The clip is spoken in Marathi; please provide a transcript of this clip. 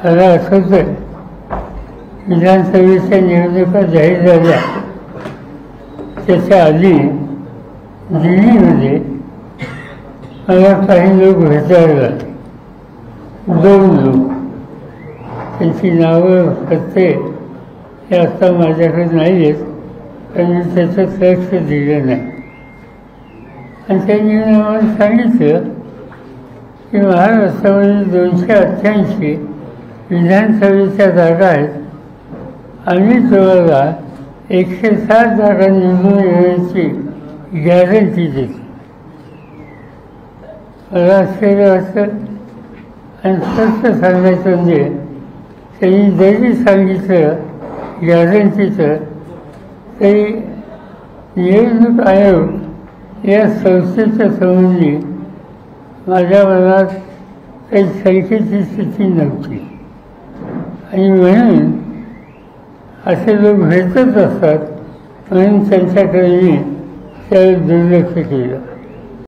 मला आठवतंय विधानसभेच्या निवडणुका जाहीर झाल्या त्याच्या आधी दिल्लीमध्ये मला काही लोक भेटायला लागले. 2 लोक, त्यांची नावं पत्ते हे आता माझ्याकडे नाही आहेत, पण मी त्याचं लक्ष दिलं नाही. आणि त्यांनी मला सांगितलं की महाराष्ट्रामध्ये 288 विधानसभेच्या जागा आहेत, आम्ही तुम्हाला 107 जागा निवडून येण्याची गॅरंटी देतो. मला आश्चर्य वाटतं. आणि स्पष्ट सांगायचं म्हणजे त्यांनी जरी सांगितलं गॅरंटीचं तरी निवडणूक आयोग या संस्थेच्या संबंधी माझ्या मनात काही शंकेची स्थिती नव्हती. आणि म्हणून असे लोक भेटत असतात म्हणून त्यांच्याकडे मी त्यावेळी दुर्लक्ष केलं.